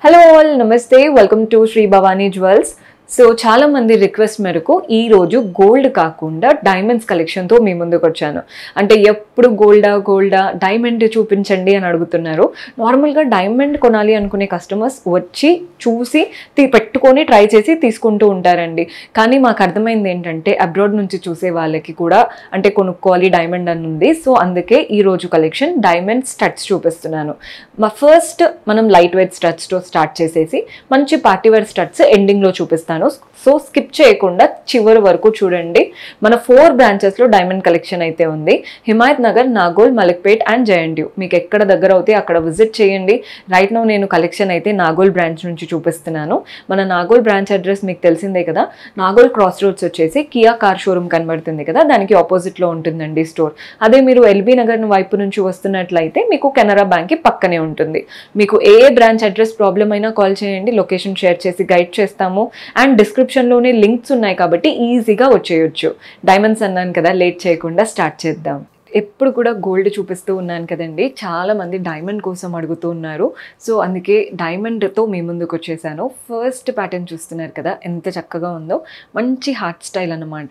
Hello all, Namaste. Welcome to Sri Bhavani Jewels. So చాలా మంది request మేరకు ఈ రోజు గోల్డ్ కాకుండా డైమండ్స్ కలెక్షన్ తో మీ ముందుకు వచ్చాను. అంటే ఎప్పుడు గోల్డా డైమండ్ చూపించండి అని అడుగుతున్నారు. నార్మల్ గా డైమండ్ కొనాలి అనుకునే కస్టమర్స్ వచ్చి చూసి పెట్టుకొని ట్రై చేసి తీసుకుంటూ ఉంటారండి. కానీ మాకు అర్థమైంది ఏంటంటే అబ్రాడ్ నుంచి చూసే వాళ్ళకి కూడా అంటే కొనుక్కోవాలి డైమండ్ అని ఉంది. సో అందుకే ఈ రోజు కలెక్షన్ డైమండ్ స్టడ్స్ చూపిస్తున్నాను. ఫస్ట్ మనం లైట్ వెయిట్ స్టడ్స్ తో స్టార్ట్ చేసేసి మంచి పార్టీ వేర్ స్టడ్స్ ఎండింగ్ లో చూపిస్తాను. సో స్కిప్ చేయకుండా చివరి వరకు చూడండి. మన 4 బ్రాంచెస్ లో డైమండ్ కలెక్షన్ అయితే ఉంది. Himayatnagar, Nagole, Malakpet and JNTU. మీకు ఎక్కడ దగ్గర అవుతే అక్కడ విజిట్ చేయండి. రైట్ నౌ నేను కలెక్షన్ అయితే నాగోల్ బ్రాంచ్ నుంచి చూపిస్తున్నాను. మన నాగోల్ బ్రాంచ్ అడ్రస్ మీకు తెలిసిందే కదా. నాగోల్ క్రాస్ రోడ్స్ వచ్చేసి కియా కార్ షోరూమ్ కనబడుతుంది కదా, దానికి ఆపోజిట్ లో ఉంటుందండి స్టోర్. అదే మీరు ఎల్బీ నగర్ వైపు నుంచి వస్తున్నట్లయితే మీకు కెనరా బ్యాంక్ కి పక్కనే ఉంటుంది. మీకు ఏ బ్రాంచ్ అడ్రస్ ప్రాబ్లం అయినా కాల్ చేయండి, లొకేషన్ షేర్ చేసి గైడ్ చేస్తాము. అండ్ డిస్క్రిప్షన్ లోనే లింక్స్ ఉన్నాయి కాబట్టి ఈజీగా వచ్చేయొచ్చు. డైమండ్స్ అన్నాను కదా, లేట్ చేయకుండా స్టార్ట్ చేద్దాం. ఎప్పుడు కూడా గోల్డ్ చూపిస్తూ ఉన్నాను కదండి, చాలా మంది డైమండ్ కోసం అడుగుతూ ఉన్నారు. సో అందుకే డైమండ్తో మీ ముందుకు వచ్చేసాను. ఫస్ట్ ప్యాటర్న్ చూస్తున్నారు కదా, ఎంత చక్కగా ఉందో, మంచి హార్ట్ స్టైల్ అన్నమాట.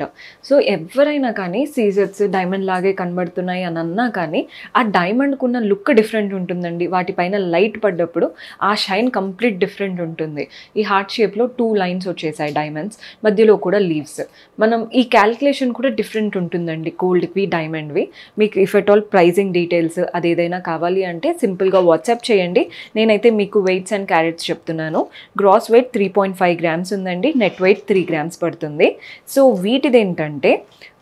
సో ఎవరైనా కానీ సీజర్స్ డైమండ్ లాగే కనబడుతున్నాయి అని అన్నా కానీ ఆ డైమండ్కు ఉన్న లుక్ డిఫరెంట్ ఉంటుందండి. వాటిపైన లైట్ పడ్డప్పుడు ఆ షైన్ కంప్లీట్ డిఫరెంట్ ఉంటుంది. ఈ హార్ట్ షేప్లో 2 లైన్స్ వచ్చేసాయి డైమండ్స్, మధ్యలో కూడా లీవ్స్. మనం ఈ క్యాల్కులేషన్ కూడా డిఫరెంట్ ఉంటుందండి గోల్డ్వి డైమండ్వి. మీకు if at all pricing details అది ఏదైనా కావాలి అంటే సింపుల్గా వాట్సాప్ చేయండి. నేనైతే మీకు వెయిట్స్ అండ్ క్యారెట్స్ చెప్తున్నాను. గ్రాస్ వెయిట్ 3.5 గ్రామ్స్ ఉందండి, నెట్ వెయిట్ 3 గ్రామ్స్ పడుతుంది. సో వీటిది ఏంటంటే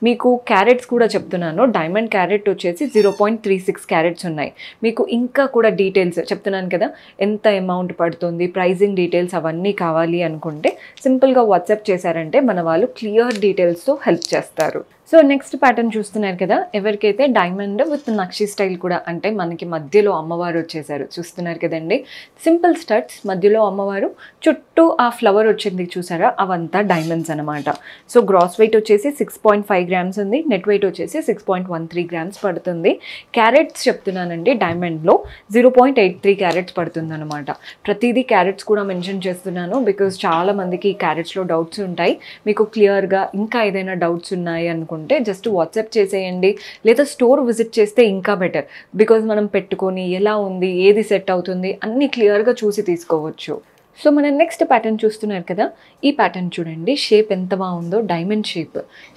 మీకు క్యారెట్స్ కూడా చెప్తున్నాను. డైమండ్ క్యారెట్ వచ్చేసి 0.36 క్యారెట్స్ ఉన్నాయి. మీకు ఇంకా కూడా డీటెయిల్స్ చెప్తున్నాను కదా, ఎంత అమౌంట్ పడుతుంది, ప్రైజింగ్ డీటెయిల్స్ అవన్నీ కావాలి అనుకుంటే సింపుల్గా వాట్సాప్ చేశారంటే మన వాళ్ళు క్లియర్ డీటెయిల్స్తో హెల్ప్ చేస్తారు. సో నెక్స్ట్ ప్యాటర్న్ చూస్తున్నారు కదా, ఎవరికైతే డైమండ్ విత్ నక్షి స్టైల్ కూడా, అంటే మనకి మధ్యలో అమ్మవారు వచ్చేసారు చూస్తున్నారు కదండి. సింపుల్ స్టడ్స్, మధ్యలో అమ్మవారు, చుట్టూ ఆ ఫ్లవర్ వచ్చింది చూసారా, అవంతా డైమండ్స్ అనమాట. సో గ్రాస్ వెయిట్ వచ్చేసి 6.5 గ్రామ్స్ ఉంది, నెట్ వెయిట్ వచ్చేసి 6.13 గ్రామ్స్ పడుతుంది. క్యారెట్స్ చెప్తున్నానండి, డైమండ్లో 0.83 క్యారెట్స్ పడుతుంది అనమాట. ప్రతిదీ క్యారెట్స్ కూడా మెన్షన్ చేస్తున్నాను బికాజ్ చాలా మందికి ఈ క్యారెట్స్లో డౌట్స్ ఉంటాయి. మీకు క్లియర్గా ఇంకా ఏదైనా డౌట్స్ ఉన్నాయి అనుకుంటే జస్ట్ వాట్సాప్ చేసేయండి, లేదా స్టోర్ విజిట్ చేస్తే ఇంకా బెటర్. బికాజ్ మనం పెట్టుకొని ఎలా ఉంది, ఏది సెట్ అవుతుంది అన్నీ క్లియర్గా చూసి తీసుకోవచ్చు. సో మన నెక్స్ట్ ప్యాటర్న్ చూస్తున్నారు కదా, ఈ ప్యాటర్న్ చూడండి, షేప్ ఎంత బాగుందో. డైమండ్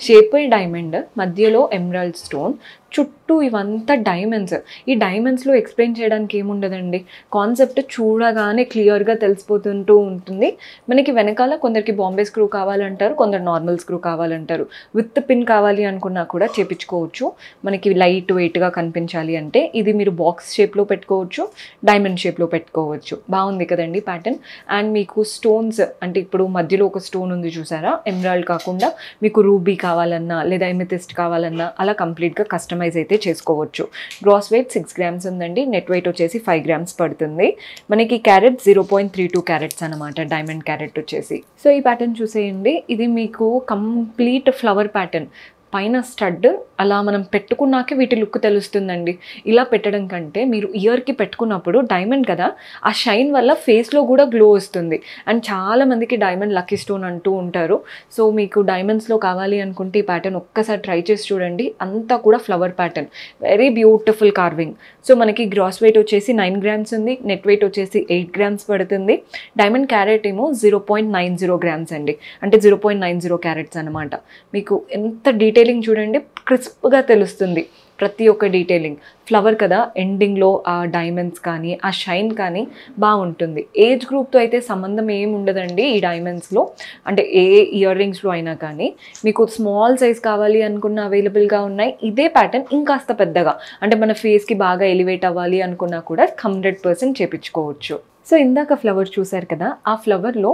షేప్ డైమండ్, మధ్యలో ఎమరాల్డ్ స్టోన్, చుట్టూ ఇవంతా డైమండ్స్. ఈ డైమండ్స్లో ఎక్స్ప్లెయిన్ చేయడానికి ఏముండదండి, కాన్సెప్ట్ చూడగానే క్లియర్గా తెలిసిపోతుంటూ ఉంటుంది. మనకి వెనకాల కొందరికి బాంబే స్క్రూ కావాలంటారు, కొందరు నార్మల్ స్క్రూ కావాలంటారు. విత్ పిన్ కావాలి అనుకున్నా కూడా చేపించుకోవచ్చు. మనకి లైట్ వెయిట్గా కనిపించాలి అంటే ఇది మీరు బాక్స్ షేప్లో పెట్టుకోవచ్చు, డైమండ్ షేప్లో పెట్టుకోవచ్చు. బాగుంది కదండి ప్యాటర్న్. అండ్ మీకు స్టోన్స్, అంటే ఇప్పుడు మధ్యలో ఒక స్టోన్ ఉంది చూసారా, ఎమరాల్డ్ కాకుండా మీకు రూబీ కావాలన్నా లేదా ఎమెథిస్ట్ కావాలన్నా అలా కంప్లీట్గా కస్టమైజ్ అయితే చేసుకోవచ్చు. గ్రాస్ వెయిట్ 6 గ్రామ్స్ ఉందండి, నెట్ వెయిట్ వచ్చేసి 5 గ్రామ్స్ పడుతుంది. మనకి క్యారెట్ 0.32 క్యారెట్స్ అనమాట, డైమండ్ క్యారెట్ వచ్చేసి. సో ఈ ప్యాటర్న్ చూసేయండి, ఇది మీకు కంప్లీట్ ఫ్లవర్ ప్యాటర్న్. పైన స్టడ్ అలా మనం పెట్టుకున్నాకే వీటి లుక్ తెలుస్తుందండి. ఇలా పెట్టడం కంటే మీరు ఇయర్కి పెట్టుకున్నప్పుడు డైమండ్ కదా, ఆ షైన్ వల్ల ఫేస్లో కూడా గ్లో వస్తుంది. అండ్ చాలామందికి డైమండ్ లక్కీ స్టోన్ అంటూ ఉంటారు. సో మీకు డైమండ్స్లో కావాలి అనుకుంటే ఈ ప్యాటర్న్ ఒక్కసారి ట్రై చేసి చూడండి. అంతా కూడా flower pattern, very beautiful carving. So మనకి గ్రాస్ వెయిట్ వచ్చేసి 9 గ్రామ్స్ ఉంది, నెట్ వెయిట్ వచ్చేసి 8 గ్రామ్స్ పడుతుంది. డైమండ్ క్యారెట్ ఏమో 0.90 గ్రామ్స్ అండి, అంటే 0.90 క్యారెట్స్ అనమాట. మీకు ఎంత డీటెయిలింగ్ చూడండి, క్రిస్ప్గా తెలుస్తుంది ప్రతి ఒక్క డీటెయిలింగ్. ఫ్లవర్ కదా, ఎండింగ్లో ఆ డైమండ్స్ కానీ ఆ షైన్ కానీ బాగుంటుంది. ఏజ్ గ్రూప్తో అయితే సంబంధం ఏమి ఉండదండి ఈ డైమండ్స్లో, అంటే ఏ ఇయర్ రింగ్స్లో అయినా కానీ. మీకు స్మాల్ సైజ్ కావాలి అనుకున్న అవైలబుల్గా ఉన్నాయి. ఇదే ప్యాటర్న్ ఇంకాస్త పెద్దగా, అంటే మన ఫేస్కి బాగా ఎలివేట్ అవ్వాలి అనుకున్నా కూడా 100% చేపించుకోవచ్చు. సో ఇందాక ఫ్లవర్ చూసారు కదా, ఆ ఫ్లవర్లో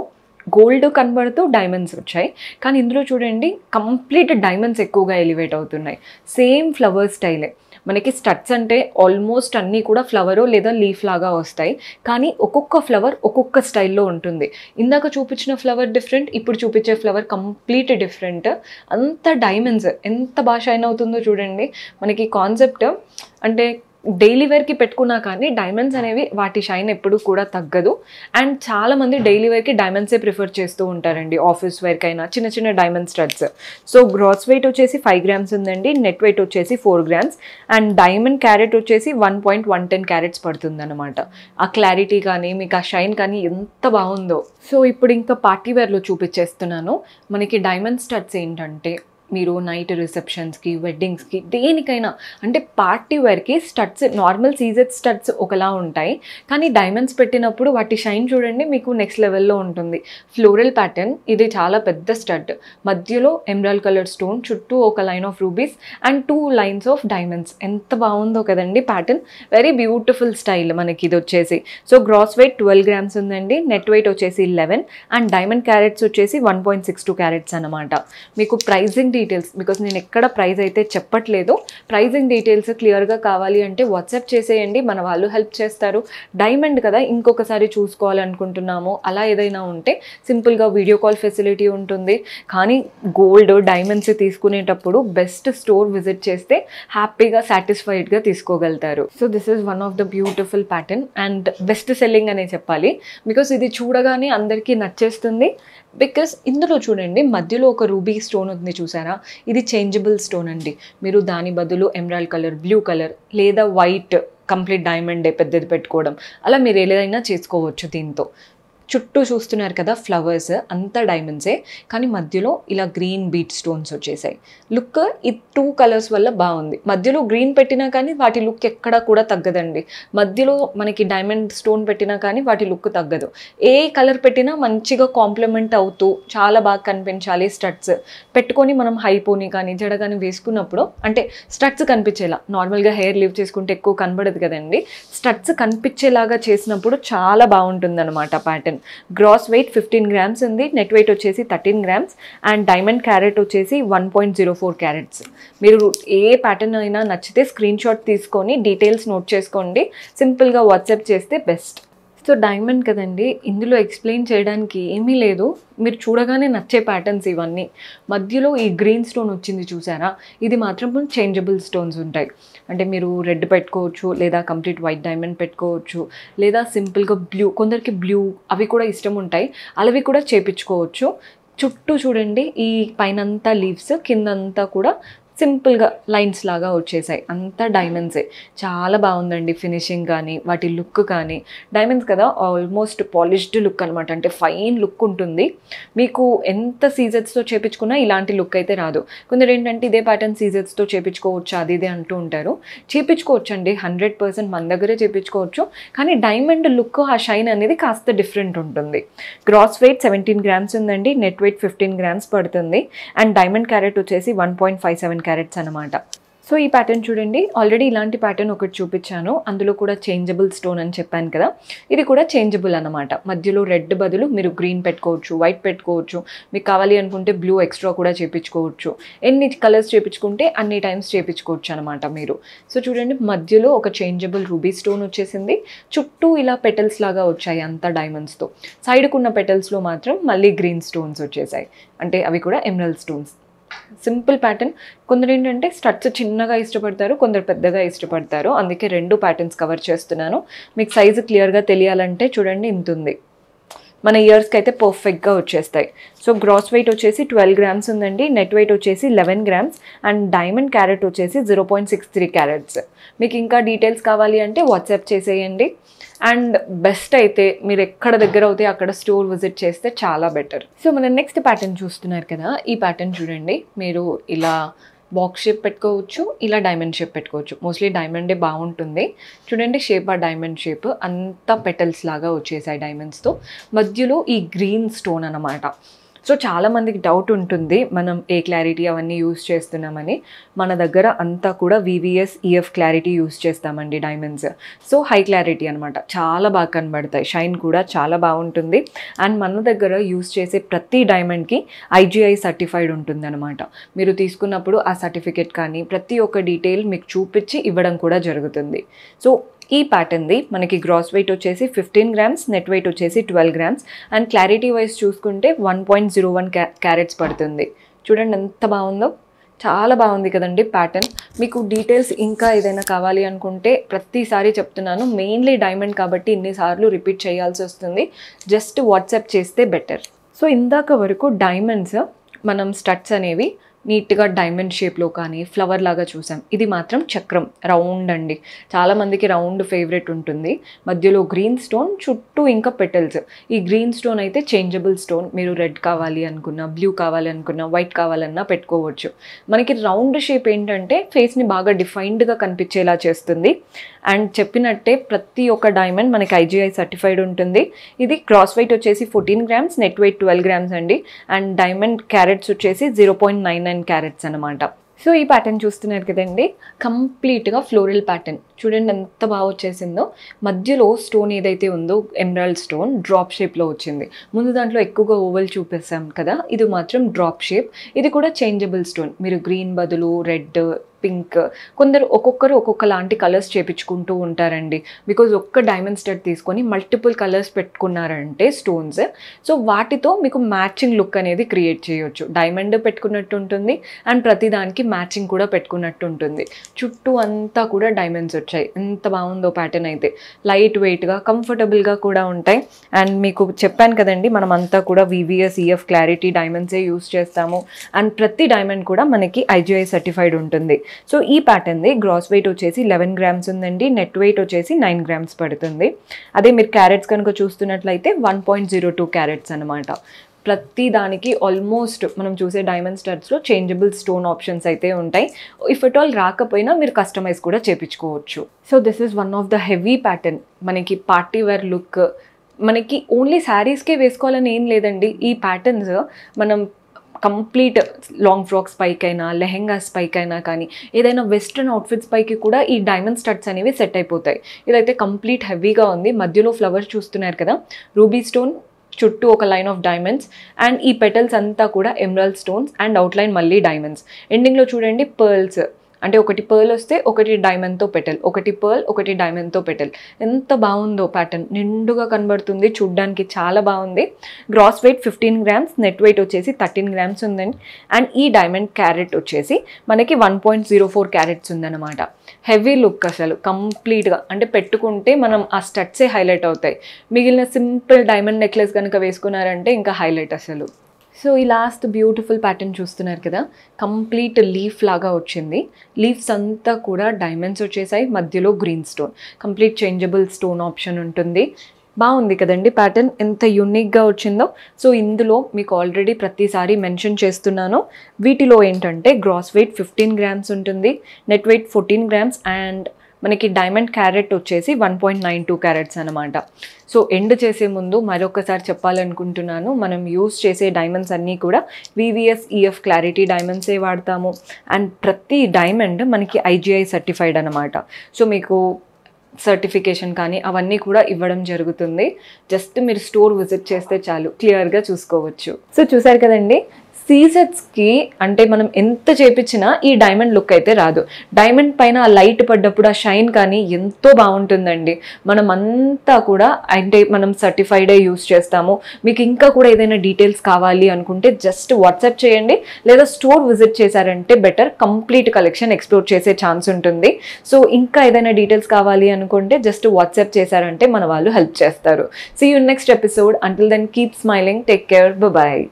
గోల్డ్ కనబడుతూ డైమండ్స్ వచ్చాయి. కానీ ఇందులో చూడండి కంప్లీట్ డైమండ్స్ ఎక్కువగా ఎలివేట్ అవుతున్నాయి. సేమ్ ఫ్లవర్ స్టైలే. మనకి స్టడ్స్ అంటే ఆల్మోస్ట్ అన్నీ కూడా ఫ్లవరో లేదా లీఫ్ లాగా వస్తాయి, కానీ ఒక్కొక్క ఫ్లవర్ ఒక్కొక్క స్టైల్లో ఉంటుంది. ఇందాక చూపించిన ఫ్లవర్ డిఫరెంట్, ఇప్పుడు చూపించే ఫ్లవర్ కంప్లీట్ డిఫరెంట్. అంత డైమండ్స్ ఎంత బాగా షైన్ అవుతుందో చూడండి. మనకి కాన్సెప్ట్ అంటే డైలీ వేర్కి పెట్టుకున్నా కానీ డైమండ్స్ అనేవి వాటి షైన్ ఎప్పుడు కూడా తగ్గదు. అండ్ చాలామంది డైలీ వేర్కి డైమండ్సే ప్రిఫర్ చేస్తూ ఉంటారండి, ఆఫీస్ వేర్కైనా చిన్న చిన్న diamond studs. So gross weight వచ్చేసి 5 grams ఉందండి, నెట్ వెయిట్ వచ్చేసి 4 grams, అండ్ డైమండ్ క్యారెట్ వచ్చేసి 1.110 carats పడుతుంది అనమాట. ఆ క్లారిటీ కానీ మీకు ఆ షైన్ కానీ ఎంత బాగుందో. సో ఇప్పుడు ఇంకా పార్టీ వేర్లో చూపించేస్తున్నాను. మనకి డైమండ్ స్టడ్స్ ఏంటంటే మీరు నైట్ రిసెప్షన్స్కి, వెడ్డింగ్స్కి, దేనికైనా అంటే పార్టీ వేర్కి స్టడ్స్ నార్మల్ సీజెడ్ స్టడ్స్ ఒకలా ఉంటాయి, కానీ డైమండ్స్ పెట్టినప్పుడు వాటి షైన్ చూడండి మీకు నెక్స్ట్ లెవెల్లో ఉంటుంది. ఫ్లోరల్ ప్యాటర్న్, ఇది చాలా పెద్ద స్టడ్, మధ్యలో ఎమరాల్డ్ కలర్ స్టోన్, చుట్టూ ఒక line of rubies and 2 lines of diamonds. ఎంత బాగుందో కదండి ప్యాటర్న్, వెరీ బ్యూటిఫుల్ స్టైల్ మనకి ఇది వచ్చేసి. సో గ్రాస్ వెయిట్ 12 grams ఉందండి, నెట్ వెయిట్ వచ్చేసి 11, అండ్ డైమండ్ క్యారెట్స్ వచ్చేసి 1.62 carats అనమాట. మీకు ప్రైజింగ్ డీటెయిల్స్, బికాస్ నేను ఎక్కడ ప్రైస్ అయితే చెప్పట్లేదు, ప్రైజింగ్ డీటెయిల్స్ క్లియర్గా కావాలి అంటే వాట్సాప్ చేసేయండి, మన వాళ్ళు హెల్ప్ చేస్తారు. డైమండ్ కదా ఇంకొకసారి చూసుకోవాలనుకుంటున్నాము అలా ఏదైనా ఉంటే సింపుల్గా వీడియో కాల్ ఫెసిలిటీ ఉంటుంది. కానీ గోల్డ్ డైమండ్స్ తీసుకునేటప్పుడు బెస్ట్ స్టోర్ విజిట్ చేస్తే హ్యాపీగా సాటిస్ఫైడ్గా తీసుకోగలుగుతారు. So this is one of the beautiful pattern and best selling అనే చెప్పాలి, బికాస్ ఇది చూడగానే అందరికీ నచ్చేస్తుంది. బికాస్ ఇందులో చూడండి మధ్యలో ఒక రూబీ స్టోన్ ఉంది చూసారా, ఇది చేంజబుల్ స్టోన్ అండి. మీరు దాని బదులు ఎమరాల్డ్ కలర్, బ్లూ కలర్ లేదా వైట్ కంప్లీట్ డైమండే పెద్దది పెట్టుకోవడం, అలా మీరు ఏదైనా చేసుకోవచ్చు. దీంతో చుట్టూ చూస్తున్నారు కదా ఫ్లవర్స్ అంతా డైమండ్సే, కానీ మధ్యలో ఇలా గ్రీన్ బీట్ స్టోన్స్ వచ్చేసాయి. లుక్ ఈ 2 colors వల్ల బాగుంది. మధ్యలో గ్రీన్ పెట్టినా కానీ వాటి లుక్ ఎక్కడా కూడా తగ్గదండి. మధ్యలో మనకి డైమండ్ స్టోన్ పెట్టినా కానీ వాటి లుక్ తగ్గదు. ఏ కలర్ పెట్టినా మంచిగా కాంప్లిమెంట్ అవుతూ చాలా బాగా కనిపించాలి. స్టడ్స్ పెట్టుకొని మనం హైపోని కానీ జడ కానీ వేసుకున్నప్పుడు, అంటే స్టడ్స్ కనిపించేలా, నార్మల్గా హెయిర్ లీవ్ చేసుకుంటే ఎక్కువ కనబడదు కదండి, స్టడ్స్ కనిపించేలాగా చేసినప్పుడు చాలా బాగుంటుంది అనమాట ప్యాటర్న్. గ్రాస్ వెయిట్ 15 grams ఉంది, నెట్ వెయిట్ వచ్చేసి 13 grams, అండ్ డైమండ్ క్యారెట్ వచ్చేసి 1.04 carats. మీరు ఏ ప్యాటర్న్ అయినా నచ్చితే స్క్రీన్ షాట్ తీసుకొని డీటెయిల్స్ నోట్ చేసుకోండి, సింపుల్గా వాట్సాప్ చేస్తే బెస్ట్. సో డైమండ్ కదండి, ఇందులో ఎక్స్ప్లెయిన్ చేయడానికి ఏమీ లేదు, మీరు చూడగానే నచ్చే ప్యాటర్న్స్ ఇవన్నీ. మధ్యలో ఈ గ్రీన్ స్టోన్ వచ్చింది చూసారా, ఇది మాత్రం చేంజబుల్ స్టోన్స్ ఉంటాయి. అంటే మీరు రెడ్ పెట్టుకోవచ్చు, లేదా కంప్లీట్ వైట్ డైమండ్ పెట్టుకోవచ్చు, లేదా సింపుల్గా బ్లూ, కొందరికి బ్లూ అవి కూడా ఇష్టం ఉంటాయి, అవి కూడా చేపించుకోవచ్చు. చుట్టూ చూడండి ఈ పైనంతా లీవ్స్, కిందంతా కూడా సింపుల్గా లైన్స్ లాగా వచ్చేసాయి, అంతా డైమండ్సే. చాలా బాగుందండి ఫినిషింగ్ కానీ వాటి లుక్ కానీ. డైమండ్స్ కదా ఆల్మోస్ట్ పాలిష్డ్ లుక్ అనమాట, అంటే ఫైన్ లుక్ ఉంటుంది. మీకు ఎంత సీజెట్స్తో చేపించుకున్నా ఇలాంటి లుక్ అయితే రాదు. కొందరు ఏంటంటే ఇదే ప్యాటర్న్ సీజెట్స్తో చేపించుకోవచ్చు అది ఇదే అంటూ ఉంటారు. చేపించుకోవచ్చు అండి, 100% మన దగ్గరే చేపించుకోవచ్చు, కానీ డైమండ్ లుక్ ఆ షైన్ అనేది కాస్త డిఫరెంట్ ఉంటుంది. గ్రాస్ వెయిట్ 17 grams ఉందండి, నెట్ వెయిట్ 15 grams పడుతుంది, అండ్ డైమండ్ క్యారెట్ వచ్చేసి 1.57 carats అనమాట. సో ఈ ప్యాటర్న్ చూడండి, ఆల్రెడీ ఇలాంటి ప్యాటర్న్ ఒకటి చూపించాను, అందులో కూడా చేంజబుల్ స్టోన్ అని చెప్పాను కదా, ఇది కూడా చేంజబుల్ అనమాట. మధ్యలో రెడ్ బదులు మీరు గ్రీన్ పెట్టుకోవచ్చు, వైట్ పెట్టుకోవచ్చు, మీకు కావాలి అనుకుంటే బ్లూ ఎక్స్ట్రా కూడా చేపించుకోవచ్చు. ఎన్ని కలర్స్ చేపించుకుంటే అన్ని టైమ్స్ చేపించుకోవచ్చు అనమాట మీరు. సో చూడండి మధ్యలో ఒక చేంజబుల్ రూబీ స్టోన్ వచ్చేసింది, చుట్టూ ఇలా పెటల్స్ లాగా వచ్చాయి అంతా డైమండ్స్తో. సైడ్కున్న పెటల్స్లో మాత్రం మళ్ళీ గ్రీన్ స్టోన్స్ వచ్చేసాయి, అంటే అవి కూడా ఎమరాల్డ్ స్టోన్స్. Simple pattern. కొందరు ఏంటంటే స్టడ్స్ చిన్నగా ఇష్టపడతారు, కొందరు పెద్దగా ఇష్టపడతారు, అందుకే 2 patterns కవర్ చేస్తున్నాను. మీకు సైజు క్లియర్గా తెలియాలంటే చూడండి ఇంత ఉంది, మన ఇయర్స్కి అయితే పర్ఫెక్ట్గా వచ్చేస్తాయి. సో గ్రాస్ వెయిట్ వచ్చేసి 12 grams ఉందండి, నెట్ వెయిట్ వచ్చేసి 11 grams, అండ్ డైమండ్ క్యారెట్ వచ్చేసి 0.63 carats. మీకు ఇంకా డీటెయిల్స్ కావాలి అంటే వాట్సాప్ చేసేయండి. అండ్ బెస్ట్ అయితే మీరు ఎక్కడ దగ్గర అవుతే అక్కడ స్టోర్ విజిట్ చేస్తే చాలా బెటర్. సో మన నెక్స్ట్ ప్యాటర్న్ చూస్తున్నారు కదా, ఈ ప్యాటర్న్ చూడండి, మీరు ఇలా బాక్స్ షేప్ పెట్టుకోవచ్చు, ఇలా డైమండ్ షేప్ పెట్టుకోవచ్చు. మోస్ట్లీ డైమండే బాగుంటుంది. చూడండి షేప్ ఆ డైమండ్ షేప్, అంతా పెటల్స్ లాగా వచ్చేసాయి డైమండ్స్తో. మధ్యలో ఈ గ్రీన్ స్టోన్ అన్నమాట. సో చాలామందికి డౌట్ ఉంటుంది మనం ఏ క్లారిటీ అవన్నీ యూస్ చేస్తున్నామని. మన దగ్గర అంతా కూడా VVS EF క్లారిటీ యూస్ చేస్తామండి డైమండ్స్. సో హై క్లారిటీ అనమాట, చాలా బాగా కనబడతాయి, షైన్ కూడా చాలా బాగుంటుంది. అండ్ మన దగ్గర యూస్ చేసే ప్రతి డైమండ్కి IGI సర్టిఫైడ్ ఉంటుంది అనమాట. మీరు తీసుకున్నప్పుడు ఆ సర్టిఫికేట్ కానీ ప్రతి ఒక్క డీటెయిల్ మీకు చూపించి ఇవ్వడం కూడా జరుగుతుంది. సో ఈ ప్యాటర్న్ది మనకి గ్రాస్ వెయిట్ వచ్చేసి 15 grams, నెట్ వెయిట్ వచ్చేసి 12 grams, అండ్ క్లారిటీ వైజ్ చూసుకుంటే 1.01 carats పడుతుంది. చూడండి ఎంత బాగుందో, చాలా బాగుంది కదండి ప్యాటర్న్. మీకు డీటెయిల్స్ ఇంకా ఏదైనా కావాలి అనుకుంటే ప్రతిసారి చెప్తున్నాను, మెయిన్లీ డైమండ్ కాబట్టి ఇన్నిసార్లు రిపీట్ చేయాల్సి వస్తుంది. జస్ట్ వాట్సాప్ చేస్తే బెటర్. సో ఇందాక వరకు డైమండ్స్ మనం స్టడ్స్ అనేవి నీట్గా డైమండ్ షేప్లో కానీ ఫ్లవర్ లాగా చూసాం. ఇది మాత్రం చక్రం, రౌండ్ అండి. చాలామందికి రౌండ్ ఫేవరెట్ ఉంటుంది. మధ్యలో గ్రీన్ స్టోన్, చుట్టూ ఇంకా పెటల్స్. ఈ గ్రీన్ స్టోన్ అయితే చేంజబుల్ స్టోన్. మీరు రెడ్ కావాలి అనుకున్నా, బ్లూ కావాలి అనుకున్నా, వైట్ కావాలన్నా పెట్టుకోవచ్చు. మనకి రౌండ్ షేప్ ఏంటంటే ఫేస్ని బాగా డిఫైన్డ్గా కనిపించేలా చేస్తుంది. అండ్ చెప్పినట్టే ప్రతి ఒక్క డైమండ్ మనకి IGI సర్టిఫైడ్ ఉంటుంది. ఇది క్రాస్ వెయిట్ వచ్చేసి 14 grams, నెట్ వెయిట్ 12 grams అండి. అండ్ డైమండ్ క్యారెట్స్ వచ్చేసి 0.99 క్యారెట్స్ అనమాట. సో ఈ ప్యాటర్న్ చూస్తున్నారు కదండి, కంప్లీట్గా ఫ్లోరల్ ప్యాటర్న్. చూడండి ఎంత బాగా వచ్చేసిందో. మధ్యలో స్టోన్ ఏదైతే ఉందో ఎమరాల్డ్ స్టోన్ డ్రాప్ షేప్లో వచ్చింది. ముందు దాంట్లో ఎక్కువగా ఓవల్ చూపిస్తాం కదా, ఇది మాత్రం డ్రాప్ షేప్. ఇది కూడా చేంజబుల్ స్టోన్. మీరు గ్రీన్ బదులు రెడ్, పింక్, కొందరు ఒక్కొక్కరు ఒక్కొక్క లాంటి కలర్స్ చేపించుకుంటూ ఉంటారండి. బికాజ్ ఒక్క డైమండ్ స్టడ్ తీసుకొని మల్టిపుల్ కలర్స్ పెట్టుకున్నారంటే స్టోన్స్, సో వాటితో మీకు మ్యాచింగ్ లుక్ అనేది క్రియేట్ చేయొచ్చు. డైమండ్ పెట్టుకున్నట్టు ఉంటుంది అండ్ ప్రతిదానికి మ్యాచింగ్ కూడా పెట్టుకున్నట్టు ఉంటుంది. చుట్టూ అంతా కూడా డైమండ్స్ వచ్చాయి. ఎంత బాగుందో ప్యాటర్న్ అయితే. లైట్ వెయిట్గా, కంఫర్టబుల్గా కూడా ఉంటాయి. అండ్ మీకు చెప్పాను కదండి, మనం అంతా కూడా VVS EF క్లారిటీ డైమండ్సే యూస్ చేస్తాము. అండ్ ప్రతి డైమండ్ కూడా మనకి IGI సర్టిఫైడ్ ఉంటుంది. సో ఈ ప్యాటర్న్ది గ్రాస్ వెయిట్ వచ్చేసి 11 grams ఉందండి. నెట్ వెయిట్ వచ్చేసి 9 grams పడుతుంది. అదే మీరు క్యారెట్స్ కనుక చూస్తున్నట్లయితే 1.02 క్యారెట్స్ అనమాట. ప్రతి దానికి ఆల్మోస్ట్ మనం చూసే డైమండ్ స్టడ్స్లో చేంజబుల్ స్టోన్ ఆప్షన్స్ అయితే ఉంటాయి. ఇఫ్ ఎట్ ఆల్ రాకపోయినా మీరు కస్టమైజ్ కూడా చేయించుకోవచ్చు. So this is one of the heavy pattern. మనకి పార్టీ వేర్ లుక్, మనకి ఓన్లీ శారీస్కే వేసుకోవాలని ఏం లేదండి. ఈ ప్యాటర్న్స్ మనం కంప్లీట్ లాంగ్ ఫ్రాక్స్ పైకైనా, లెహెంగాస్ పైకైనా కానీ, ఏదైనా వెస్ట్రన్ అవుట్ఫిట్స్ పైకి కూడా ఈ డైమండ్ స్టడ్స్ అనేవి సెట్ అయిపోతాయి. ఇదైతే కంప్లీట్ హెవీగా ఉంది. మధ్యలో ఫ్లవర్స్ చూస్తున్నారు కదా, రూబీ స్టోన్, చుట్టూ ఒక లైన్ ఆఫ్ డైమండ్స్. అండ్ ఈ పెటల్స్ అంతా కూడా ఎమరాల్డ్ స్టోన్స్ అండ్ అవుట్లైన్ మళ్ళీ డైమండ్స్. ఎండింగ్లో చూడండి పర్ల్స్, అంటే ఒకటి పర్ల్ వస్తే ఒకటి డైమండ్తో పెటల్, ఒకటి పర్ల్, ఒకటి డైమండ్తో పెటల్. ఎంత బాగుందో ప్యాటర్న్, నిండుగా కనబడుతుంది, చూడ్డానికి చాలా బాగుంది. Gross weight 15 grams, net weight వచ్చేసి 13 grams ఉందండి. అండ్ ఈ డైమండ్ క్యారెట్ వచ్చేసి మనకి 1.04 క్యారెట్స్ ఉందన్నమాట. హెవీ లుక్ అసలు కంప్లీట్గా. అంటే పెట్టుకుంటే మనం ఆ స్టడ్సే హైలైట్ అవుతాయి. మిగిలిన సింపుల్ డైమండ్ నెక్లెస్ కనుక వేసుకున్నారంటే ఇంకా హైలైట్ అసలు. సో ఈ లాస్ట్ బ్యూటిఫుల్ ప్యాటర్న్ చూస్తున్నారు కదా, కంప్లీట్ లీఫ్ లాగా వచ్చింది. లీవ్స్ అంతా కూడా డైమండ్స్ వచ్చేసాయి, మధ్యలో green stone. Complete changeable stone option ఉంటుంది. బాగుంది కదండి ప్యాటర్న్, ఎంత యూనిక్గా వచ్చిందో. సో ఇందులో మీకు ఆల్రెడీ ప్రతిసారి మెన్షన్ చేస్తున్నాను, వీటిలో ఏంటంటే గ్రాస్ వెయిట్ 15 grams ఉంటుంది, నెట్ వెయిట్ 14 grams అండ్ మనకి డైమండ్ క్యారెట్ వచ్చేసి 1.92 క్యారెట్స్ అనమాట. సో ఎండ్ చేసే ముందు మరొకసారి చెప్పాలనుకుంటున్నాను, మనం యూస్ చేసే డైమండ్స్ అన్నీ కూడా VVS EF క్లారిటీ డైమండ్సే వాడతాము. అండ్ ప్రతి డైమండ్ మనకి IGI సర్టిఫైడ్ అనమాట. సో మీకు సర్టిఫికేషన్ కానీ అవన్నీ కూడా ఇవ్వడం జరుగుతుంది. జస్ట్ మీరు స్టోర్ విజిట్ చేస్తే చాలు, క్లియర్గా చూసుకోవచ్చు. సో చూసారు కదండి, సీసెట్స్కి అంటే మనం ఎంత చేపించినా ఈ డైమండ్ లుక్ అయితే రాదు. డైమండ్ పైన ఆ లైట్ పడ్డప్పుడు ఆ షైన్ కానీ ఎంతో బాగుంటుందండి. మనం అంతా కూడా అంటే మనం సర్టిఫైడే యూస్ చేస్తాము. మీకు ఇంకా కూడా ఏదైనా డీటెయిల్స్ కావాలి అనుకుంటే జస్ట్ వాట్సాప్ చేయండి, లేదా స్టోర్ విజిట్ చేశారంటే బెటర్. కంప్లీట్ కలెక్షన్ ఎక్స్ప్లోర్ చేసే ఛాన్స్ ఉంటుంది. సో ఇంకా ఏదైనా డీటెయిల్స్ కావాలి అనుకుంటే జస్ట్ వాట్సాప్ చేశారంటే మన వాళ్ళు హెల్ప్ చేస్తారు. See you next episode. Until then keep smiling, take care, bye.